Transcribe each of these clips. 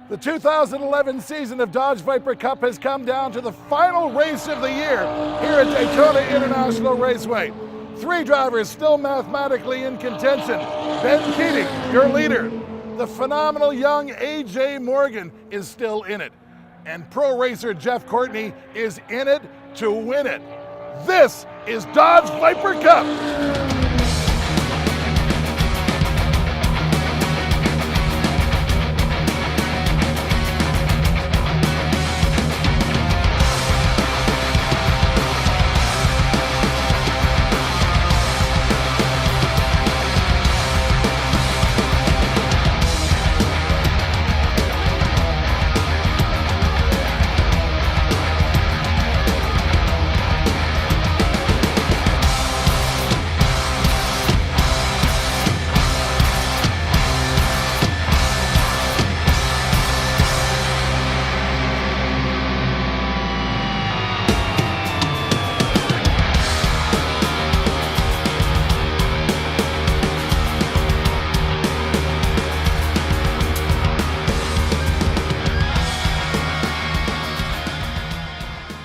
The 2011 season of Dodge Viper Cup has come down to the final race of the year here at Daytona International Raceway. 3 drivers still mathematically in contention. Ben Keating, your leader. The phenomenal young A.J. Morgan is still in it. And pro racer Jeff Courtney is in it to win it. This is Dodge Viper Cup.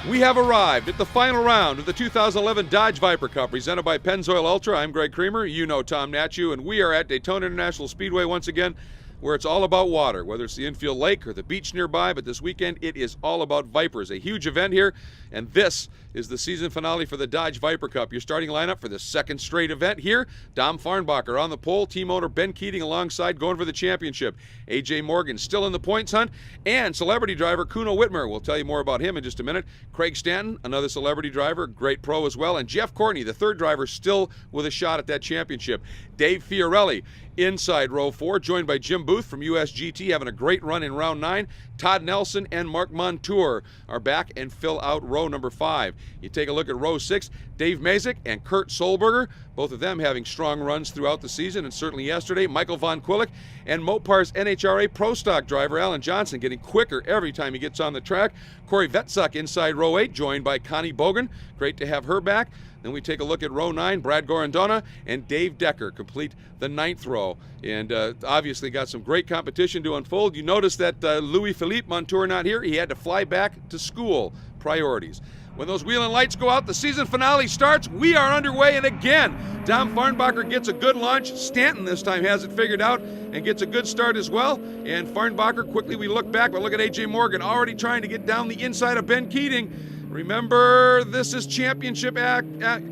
We have arrived at the final round of the 2011 Dodge Viper Cup, presented by Pennzoil Ultra. I'm Greg Creamer. You know Tom Natchew, and we are at Daytona International Speedway once again, where it's all about water, whether it's the infield lake or the beach nearby. But this weekend, it is all about Vipers, a huge event here, and this is the season finale for the Dodge Viper Cup. Your starting lineup for the second straight event here: Dom Farnbacher on the pole, team owner Ben Keating alongside going for the championship, A.J. Morgan still in the points hunt, and celebrity driver Kuno Whitmer. We'll tell you more about him in just a minute. Craig Stanton, another celebrity driver, great pro as well, and Jeff Courtney, the third driver, still with a shot at that championship. Dave Fiorelli inside row 4, joined by Jim Booth from USGT, having a great run in round 9. Todd Nelson and Mark Montour are back and fill out row number 5. You take a look at row 6, Dave Mazik and Kurt Solberger, both of them having strong runs throughout the season and certainly yesterday. Michael Von Quillick and Mopar's NHRA Pro Stock driver Alan Johnson getting quicker every time he gets on the track. Corey Vetzuk inside row 8, joined by Connie Bogan. Great to have her back. Then we take a look at row 9, Brad Gorondona and Dave Decker complete the 9th row. And obviously got some great competition to unfold. You notice that Louis-Philippe Montour not here. He had to fly back to school. Priorities. When those wheeling lights go out, the season finale starts. We are underway, and again, Dom Farnbacher gets a good launch. Stanton this time has it figured out and gets a good start as well. And Farnbacher, quickly we look back, but look at A.J. Morgan already trying to get down the inside of Ben Keating. Remember, this is championship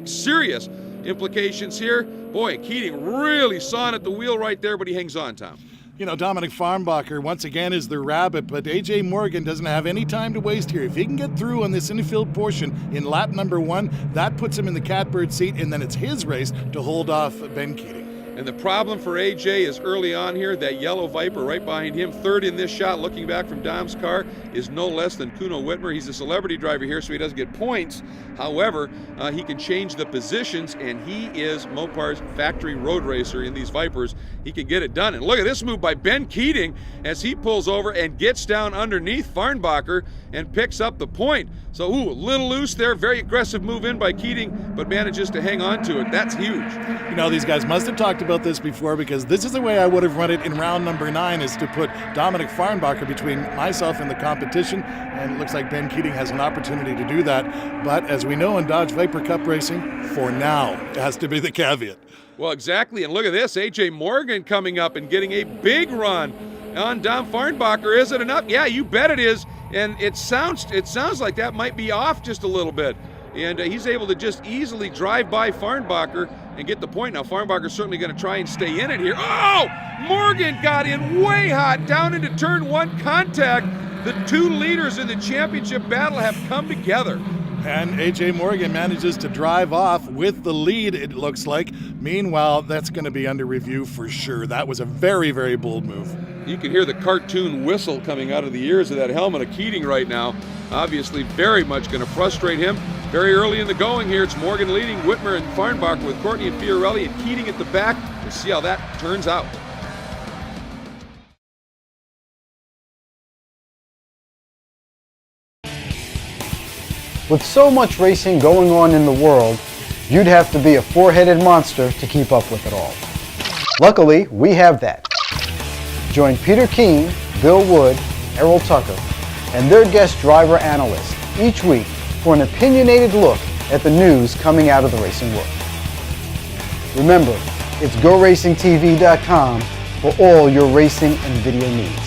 serious implications here. Boy, Keating really sawing at the wheel right there, but he hangs on, Tom. You know, Dominic Farnbacher once again is the rabbit, but A.J. Morgan doesn't have any time to waste here. If he can get through on this infield portion in lap number 1, that puts him in the catbird seat, and then it's his race to hold off Ben Keating. And the problem for A.J. is early on here, that yellow Viper right behind him, third in this shot, looking back from Dom's car, is no less than Kuno Whitmer. He's a celebrity driver here, so he doesn't get points. However, he can change the positions, and he is Mopar's factory road racer in these Vipers. He can get it done. And look at this move by Ben Keating as he pulls over and gets down underneath Farnbacher and picks up the point. So, a little loose there. Very aggressive move in by Keating, but manages to hang on to it. That's huge. You know, these guys must have talked about this before, because this is the way I would have run it in round number 9, is to put Dominic Farnbacher between myself and the competition, and it looks like Ben Keating has an opportunity to do that. But as we know in Dodge Viper Cup racing, for now, it has to be the caveat. Well, exactly, and look at this, A.J. Morgan coming up and getting a big run on Dom Farnbacher. Is it enough? Yeah, you bet it is, and it sounds like that might be off just a little bit. And he's able to just easily drive by Farnbacher and get the point. Now, Farnbacher's certainly going to try and stay in it here. Oh! Morgan got in way hot down into turn 1 contact. The 2 leaders in the championship battle have come together. And A.J. Morgan manages to drive off with the lead, it looks like. Meanwhile, that's going to be under review for sure. That was a very, very bold move. You can hear the cartoon whistle coming out of the ears of that helmet of Keating right now. Obviously, very much going to frustrate him. Very early in the going here, it's Morgan leading, Whitmer and Farnbacher with Courtney and Fiorelli and Keating at the back. We'll see how that turns out. With so much racing going on in the world, you'd have to be a 4-headed monster to keep up with it all. Luckily, we have that. Join Peter Keene, Bill Wood, Errol Tucker, and their guest driver analyst each week for an opinionated look at the news coming out of the racing world. Remember, it's GoRacingTV.com for all your racing and video needs.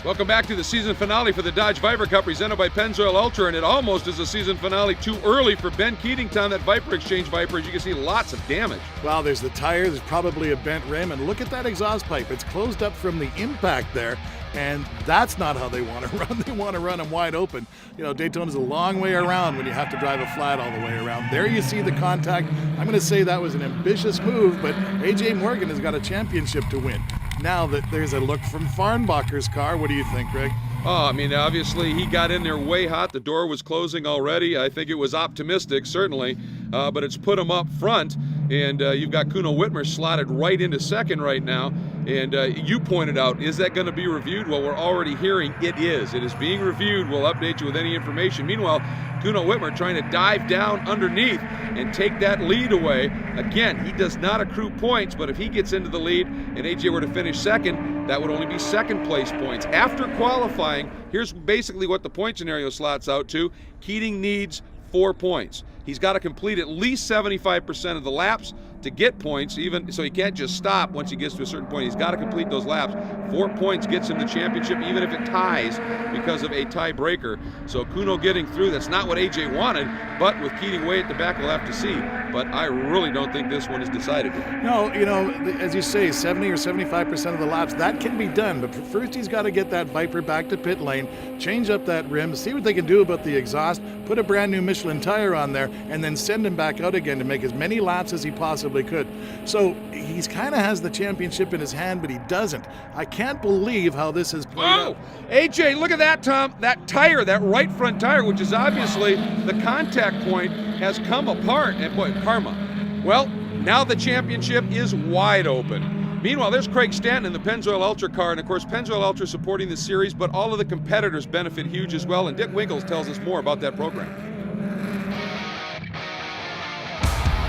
Welcome back to the season finale for the Dodge Viper Cup presented by Pennzoil Ultra, and it almost is a season finale too early for Ben Keating. That Viper Exchange Viper, as you can see, lots of damage. Well, there's the tire, there's probably a bent rim, and look at that exhaust pipe. It's closed up from the impact there, and that's not how they want to run. They want to run them wide open. You know, Daytona's a long way around when you have to drive a flat all the way around. There you see the contact. I'm going to say that was an ambitious move, but A.J. Morgan has got a championship to win. Now that there's a look from Farnbacher's car, what do you think, Greg? Oh, I mean, obviously he got in there way hot. The door was closing already. I think it was optimistic, certainly, but it's put him up front. And you've got Kuno Whitmer slotted right into second right now. And you pointed out, is that going to be reviewed? Well, we're already hearing it is. It is being reviewed. We'll update you with any information. Meanwhile, Kuno Whitmer trying to dive down underneath and take that lead away. Again, he does not accrue points, but if he gets into the lead and AJ were to finish second, that would only be second place points. After qualifying, here's basically what the point scenario slots out to. Keating needs 4 points. He's got to complete at least 75% of the laps to get points, even so he can't just stop once he gets to a certain point. He's got to complete those laps. 4 points gets him the championship, even if it ties because of a tiebreaker. So Kuno getting through, that's not what AJ wanted, but with Keating way at the back, we'll have to see. But I really don't think this one is decided yet. No, you know, as you say, 70 or 75% of the laps, that can be done. But first he's got to get that Viper back to pit lane, change up that rim, see what they can do about the exhaust, put a brand new Michelin tire on there, and then send him back out again to make as many laps as he possibly could. So he's kind of has the championship in his hand, but he doesn't. I can't believe how this has played out. AJ, look at that, Tom. That tire, that right front tire, which is obviously the contact point, has come apart. And boy, karma. Well, now the championship is wide open. Meanwhile, there's Craig Stanton in the Pennzoil Ultra car, and of course Pennzoil Ultra supporting the series, but all of the competitors benefit huge as well, and Dick Winkles tells us more about that program.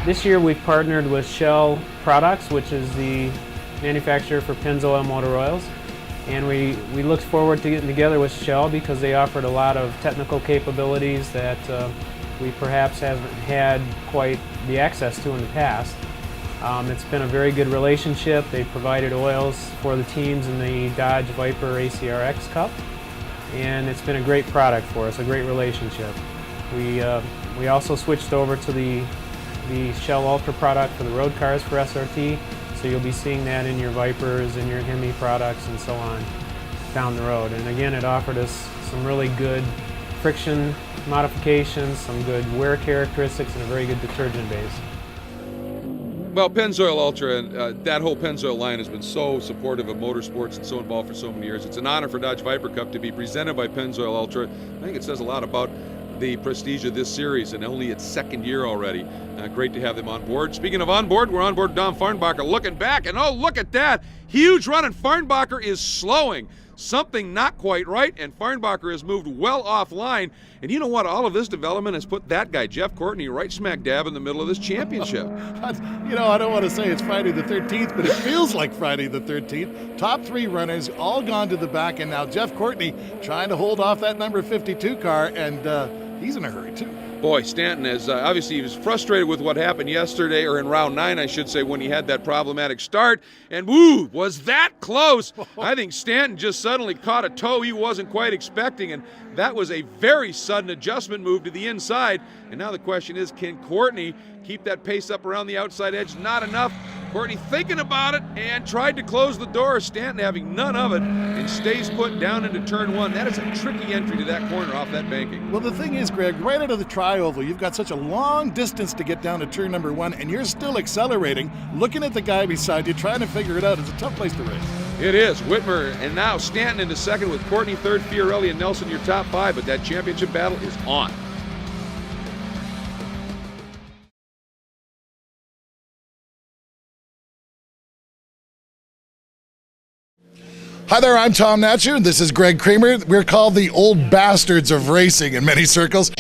This year we've partnered with Shell Products, which is the manufacturer for Pennzoil motor oils, and we looked forward to getting together with Shell because they offered a lot of technical capabilities that we perhaps haven't had quite the access to in the past. It's been a very good relationship. They provided oils for the teams in the Dodge Viper ACRX Cup, and it's been a great product for us, a great relationship. We also switched over to the Shell Ultra product for the road cars for SRT, so you'll be seeing that in your Vipers and your Hemi products and so on down the road. And again, it offered us some really good friction modifications, some good wear characteristics, and a very good detergent base. Well, Pennzoil Ultra and that whole Pennzoil line has been so supportive of motorsports and so involved for so many years. It's an honor for Dodge Viper Cup to be presented by Pennzoil Ultra. I think it says a lot about the prestige of this series, and only its second year already. Great to have them on board. Speaking of on board, we're on board Dom Farnbacher looking back, and oh, look at that. Huge run, and Farnbacher is slowing. Something not quite right, and Farnbacher has moved well offline. And you know what? All of this development has put that guy, Jeff Courtney, right smack dab in the middle of this championship. You know, I don't want to say it's Friday the 13th, but it feels like Friday the 13th. Top three runners all gone to the back, and now Jeff Courtney trying to hold off that number 52 car, and he's in a hurry too. Boy, Stanton is obviously he was frustrated with what happened yesterday, or in round 9, I should say, when he had that problematic start. And woo, was that close? I think Stanton just suddenly caught a toe he wasn't quite expecting, and that was a very sudden adjustment move to the inside. And now the question is, can Courtney keep that pace up around the outside edge? Not enough. Courtney thinking about it and tried to close the door. Stanton having none of it and stays put down into turn one. That is a tricky entry to that corner off that banking. Well, the thing is, Greg, right out of the tri-oval, you've got such a long distance to get down to turn number one, and you're still accelerating, looking at the guy beside you, trying to figure it out. It's a tough place to race. It is. Whitmer and now Stanton into second with Courtney third, Fiorelli and Nelson your top five, but that championship battle is on. Hi there, I'm Tom Natcher, and this is Greg Creamer. We're called the old bastards of racing in many circles.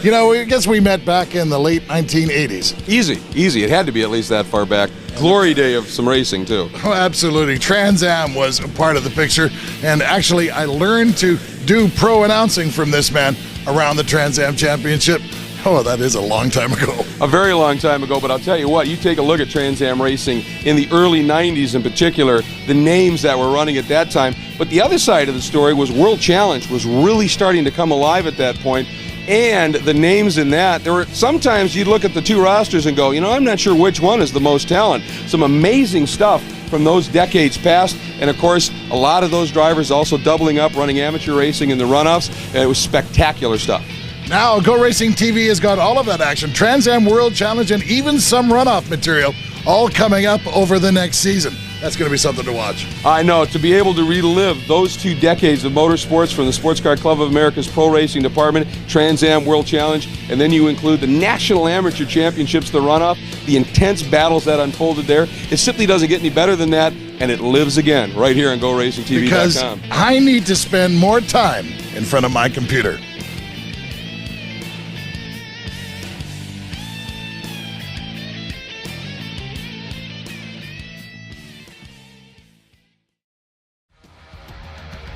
You know, I guess we met back in the late 1980s. Easy. It had to be at least that far back. Glory day of some racing, too. Oh, absolutely. Trans Am was a part of the picture, and actually I learned to do pro announcing from this man around the Trans Am Championship. Oh, that is a long time ago. A very long time ago, but I'll tell you what, you take a look at Trans Am racing in the early 90s in particular, the names that were running at that time. But the other side of the story was World Challenge was really starting to come alive at that point. And the names in that, there were sometimes you'd look at the two rosters and go, you know, I'm not sure which one is the most talent. Some amazing stuff from those decades past. And of course, a lot of those drivers also doubling up, running amateur racing in the runoffs. And it was spectacular stuff. Now, GoRacingTV has got all of that action, Trans Am World Challenge, and even some runoff material, all coming up over the next season. That's going to be something to watch. I know, to be able to relive those 2 decades of motorsports from the Sports Car Club of America's Pro Racing Department, Trans Am World Challenge, and then you include the National Amateur Championships, the runoff, the intense battles that unfolded there. It simply doesn't get any better than that, and it lives again right here on GoRacingTV.com. Because I need to spend more time in front of my computer.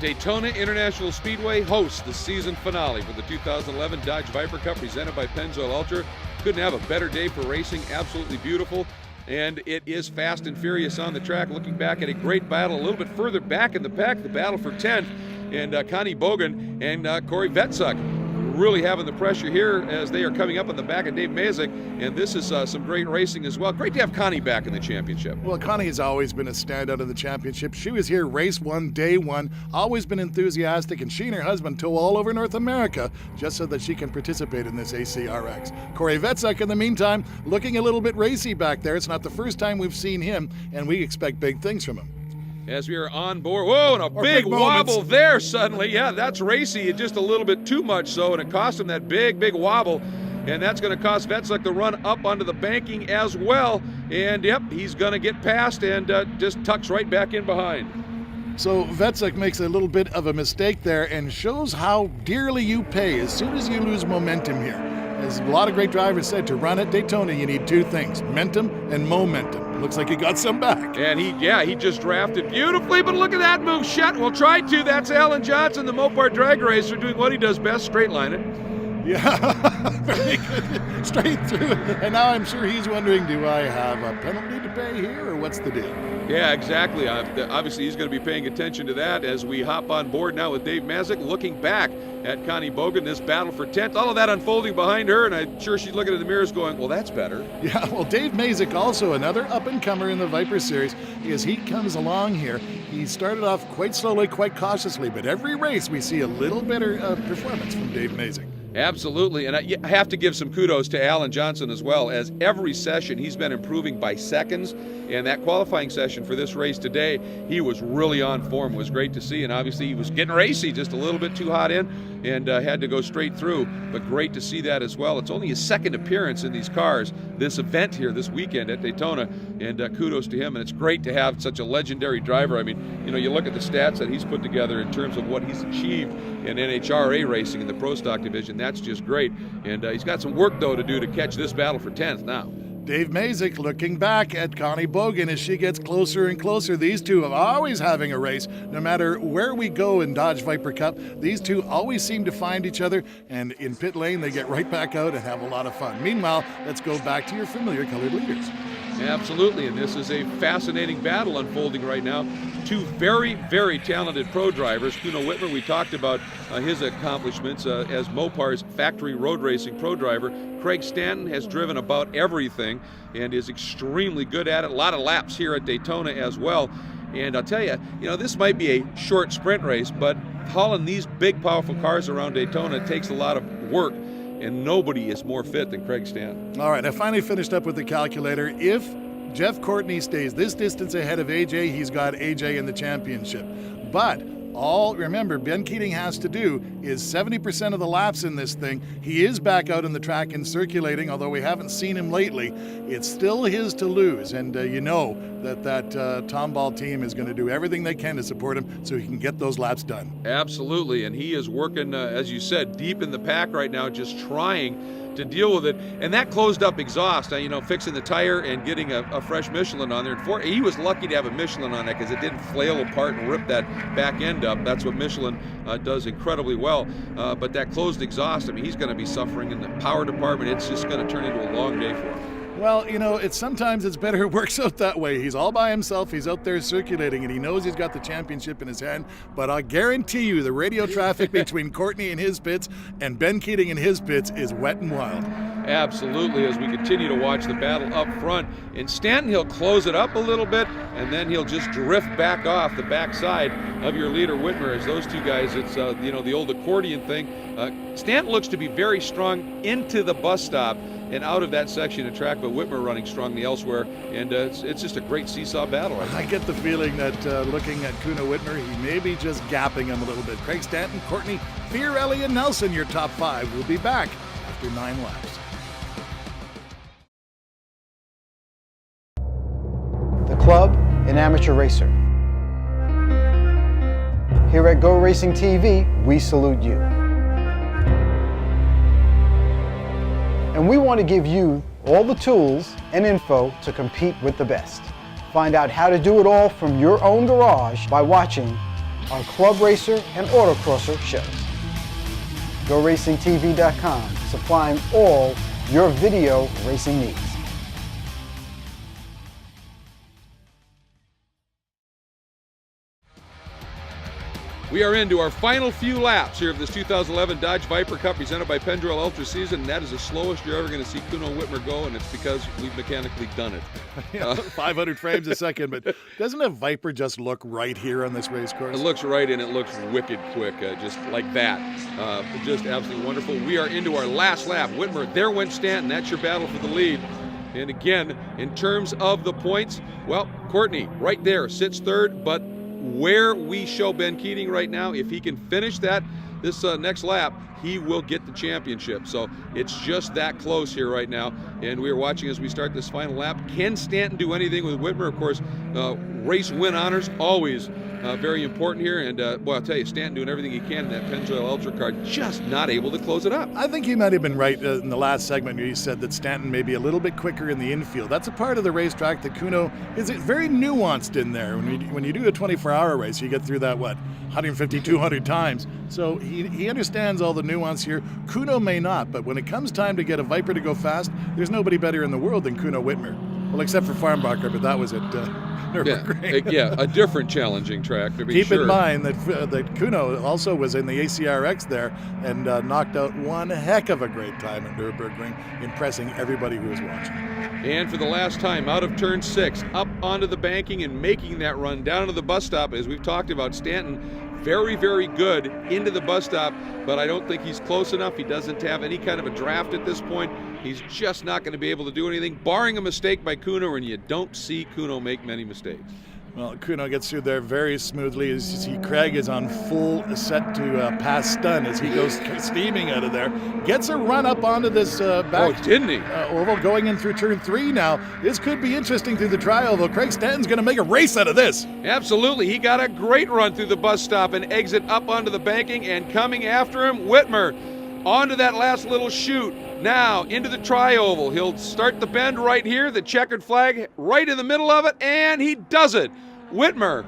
Daytona International Speedway hosts the season finale for the 2011 Dodge Viper Cup presented by Pennzoil Ultra. Couldn't have a better day for racing, absolutely beautiful. And it is fast and furious on the track. Looking back at a great battle a little bit further back in the pack, the battle for 10th. And Connie Bogan and Corey Vetzuk really having the pressure here as they are coming up on the back of Dave Mazik. And this is some great racing as well. Great to have Connie back in the championship. Well, Connie has always been a standout in the championship. She was here race one, day one, always been enthusiastic, and she and her husband tow all over North America just so that she can participate in this ACRX. Corey Vetzuk, in the meantime, looking a little bit racy back there. It's not the first time we've seen him, and we expect big things from him. As we are on board, whoa, and a big wobble there suddenly. Yeah, that's racy, just a little bit too much so, and it cost him that big wobble. And that's going to cost Vetzuk the run up onto the banking as well. And yep, he's going to get past and just tucks right back in behind. So Vetzuk makes a little bit of a mistake there and shows how dearly you pay as soon as you lose momentum here. As a lot of great drivers said, to run at Daytona, you need 2 things, momentum and momentum. Looks like he got some back. And he just drafted beautifully, but look at that move. Shut. Well, try to. That's Alan Johnson, the Mopar drag racer, doing what he does best, straight line it. Yeah, very good. Straight through. And now I'm sure he's wondering, do I have a penalty to pay here, or what's the deal? Yeah, exactly. Obviously, he's going to be paying attention to that as we hop on board now with Dave Mazik, looking back at Connie Bogan, this battle for 10th. All of that unfolding behind her, and I'm sure she's looking in the mirrors going, well, that's better. Yeah, well, Dave Mazik, also another up-and-comer in the Viper Series, as he comes along here. He started off quite slowly, quite cautiously, but every race we see a little better performance from Dave Mazik. Absolutely, and I have to give some kudos to Alan Johnson as well, as every session he's been improving by seconds, and that qualifying session for this race today, he was really on form. It was great to see, and obviously he was getting racy, just a little bit too hot in, and had to go straight through, but great to see that as well. It's only his second appearance in these cars, this event here this weekend at Daytona, and kudos to him, and it's great to have such a legendary driver. I mean, you know, you look at the stats that he's put together in terms of what he's achieved in NHRA racing in the Pro Stock division. That's just great, and he's got some work, though, to do to catch this battle for 10th now. Dave Mazik looking back at Connie Bogan as she gets closer and closer. These two are always having a race. No matter where we go in Dodge Viper Cup, these two always seem to find each other, and in pit lane they get right back out and have a lot of fun. Meanwhile, let's go back to your familiar colored leaders. Absolutely, and this is a fascinating battle unfolding right now. two very, very talented pro drivers. Kuno Whitmer, we talked about his accomplishments as Mopar's factory road racing pro driver. Craig Stanton has driven about everything and is extremely good at it. A lot of laps here at Daytona as well. And I'll tell you, this might be a short sprint race, but hauling these big, powerful cars around Daytona takes a lot of work, and nobody is more fit than Craig Stanton. All right, I finally finished up with the calculator. If Jeff Courtney stays this distance ahead of AJ, he's got AJ in the championship. But remember, Ben Keating has to do is 70% of the laps in this thing. He is back out on the track and circulating, although we haven't seen him lately. It's still his to lose, and you know that Tomball team is going to do everything they can to support him so he can get those laps done. Absolutely, and he is working, as you said, deep in the pack right now, just trying to deal with it. And that closed up exhaust, fixing the tire and getting a fresh Michelin on there. And he was lucky to have a Michelin on that because it didn't flail apart and rip that back end up. That's what Michelin does incredibly well. But that closed exhaust, he's going to be suffering in the power department. It's just going to turn into a long day for him. Well, sometimes it's better it works out that way. He's all by himself, he's out there circulating, and he knows he's got the championship in his hand. But I guarantee you the radio traffic between Courtney and his pits and Ben Keating and his pits is wet and wild. Absolutely, as we continue to watch the battle up front. And Stanton, he'll close it up a little bit, and then he'll just drift back off the backside of your leader, Whitmer. As those two guys, it's, the old accordion thing. Stanton looks to be very strong into the bus stop and out of that section of track, but Whitmer running strongly elsewhere, and it's just a great seesaw battle. I get the feeling that looking at Kuno Whitmer, he may be just gapping him a little bit. Craig Stanton, Courtney, Fiorelli, and Nelson, your top five. We'll be back after 9 laps. The club, an amateur racer. Here at GoRacingTV, we salute you. And we want to give you all the tools and info to compete with the best. Find out how to do it all from your own garage by watching our Club Racer and Autocrosser shows. GoRacingTV.com, supplying all your video racing needs. We are into our final few laps here of this 2011 Dodge Viper Cup presented by Pendrell Ultra Season, and that is the slowest you're ever going to see Kuno Whitmer go, and it's because we've mechanically done it. 500 frames a second, but doesn't a Viper just look right here on this race course? It looks right, and it looks wicked quick, just like that. Just absolutely wonderful. We are into our last lap. Whitmer, there went Stanton. That's your battle for the lead. And again, in terms of the points, well, Courtney right there sits third, but where we show Ben Keating right now, if he can finish this next lap, he will get the championship. So it's just that close here right now, and we are watching as we start this final lap. Can Stanton do anything with Whitmer? Of course, race win honors always very important here, and well, I'll tell you, Stanton doing everything he can in that Pennzoil Ultra car, just not able to close it up. I think you might have been right in the last segment where you said that Stanton may be a little bit quicker in the infield. That's a part of the racetrack that Kuno is very nuanced in there. When you do a 24-hour race, you get through that, 150, 200 times. So he understands all the nuance here. Kuno may not, but when it comes time to get a Viper to go fast, there's nobody better in the world than Kuno Whitmer. Well, except for Farnbacher, but that was it. Yeah, a different challenging track to be Keep sure. in mind that Kuno also was in the ACRX there and knocked out one heck of a great time at Nürburgring, impressing everybody who was watching. And for the last time, out of turn 6, up onto the banking and making that run down to the bus stop. As we've talked about, Stanton very, very good into the bus stop, but I don't think he's close enough. He doesn't have any kind of a draft at this point. He's just not going to be able to do anything, barring a mistake by Kuno, and you don't see Kuno make many mistakes. Well, Kuno gets through there very smoothly. As you see, Craig is on full set to pass stun as he goes steaming out of there. Gets a run up onto this back didn't he? oval going in through turn 3 now. This could be interesting through the tri-oval. Craig Stanton's going to make a race out of this. Absolutely. He got a great run through the bus stop and exit up onto the banking, and coming after him, Whitmer onto that last little chute. Now into the tri-oval. He'll start the bend right here, the checkered flag right in the middle of it, and he does it. Whitmer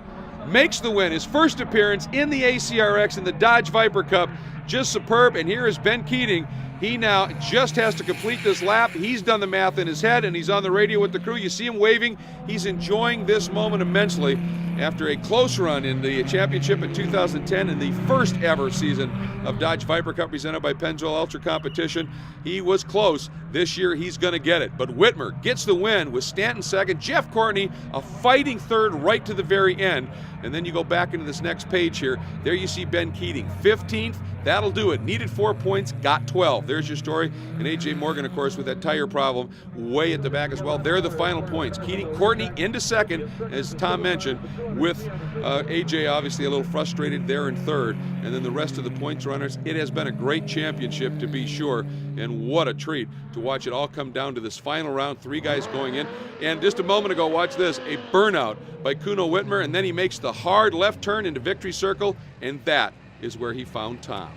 makes the win, his first appearance in the ACRX in the Dodge Viper Cup. Just superb, and here is Ben Keating. He now just has to complete this lap. He's done the math in his head, and he's on the radio with the crew. You see him waving. He's enjoying this moment immensely. after a close run in the championship in 2010 in the first ever season of Dodge Viper Cup presented by Pennzoil Ultra Competition. He was close. This year he's going to get it. But Whitmer gets the win with Stanton second, Jeff Courtney a fighting third right to the very end. And then you go back into this next page here. There you see Ben Keating, 15th. That'll do it. Needed 4 points, got 12. There's your story. And A.J. Morgan, of course, with that tire problem way at the back as well. There are the final points. Keating, Courtney into second, as Tom mentioned, with A.J. obviously a little frustrated there in third. And then the rest of the points runners. It has been a great championship to be sure. And what a treat to watch it all come down to this final round. 3 guys going in. And just a moment ago, watch this, a burnout by Kuno Whitmer. And then he makes the hard left turn into victory circle. And that is where he found Tom.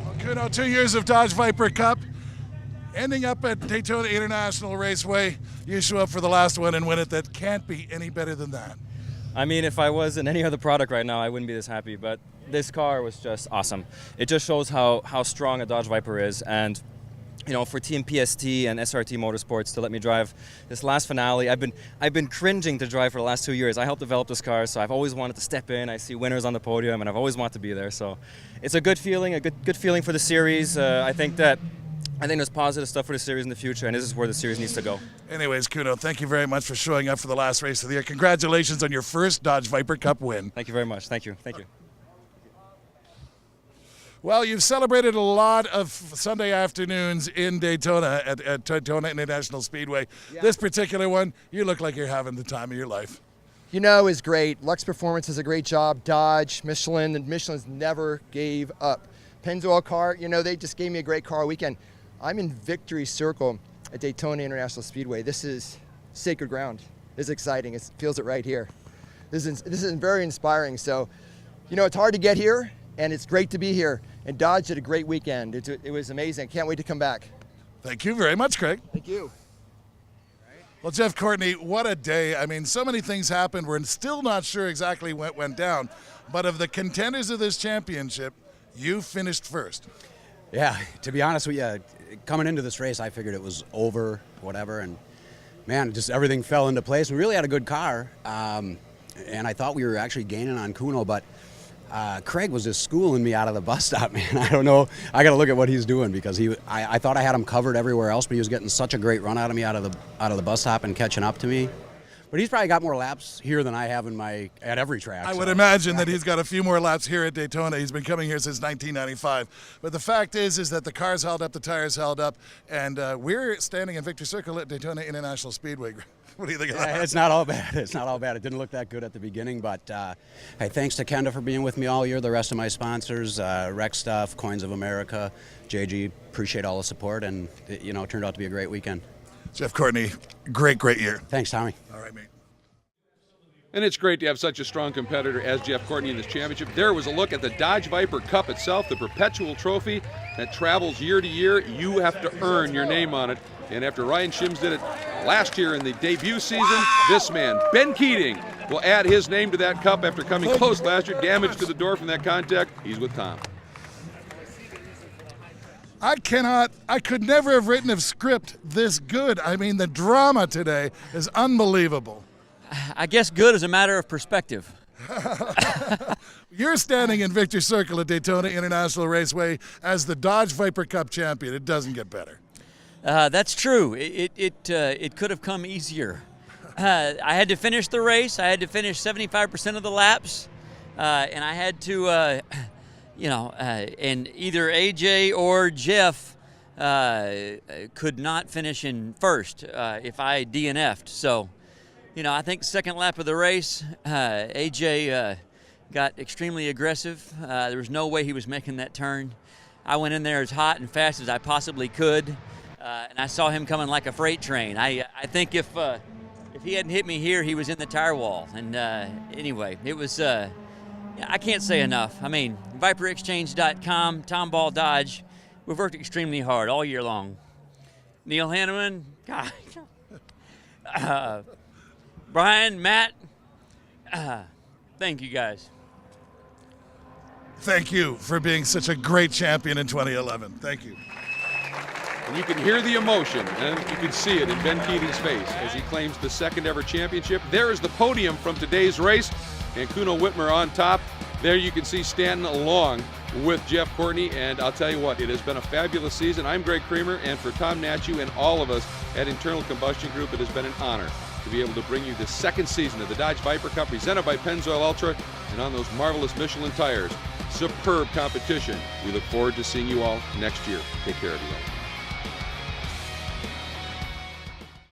Well, Kuno, 2 years of Dodge Viper Cup, ending up at Daytona International Raceway. You show up for the last one and win it. That can't be any better than that. I mean, if I was in any other product right now, I wouldn't be this happy, but this car was just awesome. It just shows how strong a Dodge Viper is, and you know, for Team PST and SRT Motorsports to let me drive this last finale. I've been cringing to drive for the last 2 years. I helped develop this car, so I've always wanted to step in. I see winners on the podium, and I've always wanted to be there. So it's a good feeling, a good feeling for the series. I think there's positive stuff for the series in the future, and this is where the series needs to go. Anyways, Kuno, thank you very much for showing up for the last race of the year. Congratulations on your first Dodge Viper Cup win. Thank you very much. Thank you. Thank you. Well, you've celebrated a lot of Sunday afternoons in Daytona at Daytona International Speedway. Yeah. This particular one, you look like you're having the time of your life. You know, is great. Lux Performance does a great job. Dodge, Michelin, and Michelin's never gave up. Pennzoil car, you know, they just gave me a great car all weekend. I'm in victory circle at Daytona International Speedway. This is sacred ground. This is exciting. It feels it right here. This is very inspiring. So, you know, it's hard to get here, and it's great to be here. And Dodge did a great weekend. It was amazing. I can't wait to come back. Thank you very much, Craig. Thank you. Well, Jeff Courtney, what a day. I mean, so many things happened. We're still not sure exactly what went down. But of the contenders of this championship, you finished first. Yeah, to be honest with you, coming into this race, I figured it was over, whatever. And, man, just everything fell into place. We really had a good car. And I thought we were actually gaining on Kuno, but Craig was just schooling me out of the bus stop, man. I don't know. I got to look at what he's doing because I thought I had him covered everywhere else, but he was getting such a great run out of me out of the bus stop and catching up to me. But he's probably got more laps here than I have at every track. I would imagine that he's got a few more laps here at Daytona. He's been coming here since 1995. But the fact is that the car's held up, the tires held up, and we're standing in victory circle at Daytona International Speedway. What do you think of that? It's not all bad. It's not all bad. It didn't look that good at the beginning, but hey, thanks to Kenda for being with me all year, the rest of my sponsors, Rec Stuff, Coins of America, JG, appreciate all the support, and it turned out to be a great weekend. Jeff Courtney, great year. Thanks, Tommy. All right, mate. And it's great to have such a strong competitor as Jeff Courtney in this championship. There was a look at the Dodge Viper Cup itself, the perpetual trophy that travels year to year. You have to earn your name on it. And after Ryan Schimsk did it last year in the debut season, this man, Ben Keating, will add his name to that cup after coming close last year. Damage to the door from that contact. He's with Tom. I could never have written a script this good. I mean, the drama today is unbelievable. I guess good is a matter of perspective. You're standing in victory circle at Daytona International Raceway as the Dodge Viper Cup champion. It doesn't get better. That's true. It could have come easier. I had to finish the race. I had to finish 75% of the laps, and I had to, and either AJ or Jeff could not finish in first if I DNF'd. So, I think second lap of the race, AJ got extremely aggressive. There was no way he was making that turn. I went in there as hot and fast as I possibly could. And I saw him coming like a freight train. I think if he hadn't hit me here, he was in the tire wall. And anyway, it was, I can't say enough. I mean, ViperExchange.com, Tom Ball Dodge, we've worked extremely hard all year long. Neil Hanneman, God, Brian, Matt, thank you guys. Thank you for being such a great champion in 2011. Thank you. And you can hear the emotion, and you can see it in Ben Keating's face as he claims the second ever championship. There is the podium from today's race, and Kuno Whitmer on top. There you can see Stanton along with Jeff Courtney, and I'll tell you what, it has been a fabulous season. I'm Greg Creamer, and for Tom Natchew and all of us at Internal Combustion Group, it has been an honor to be able to bring you the second season of the Dodge Viper Cup presented by Pennzoil Ultra and on those marvelous Michelin tires. Superb competition. We look forward to seeing you all next year. Take care, everyone.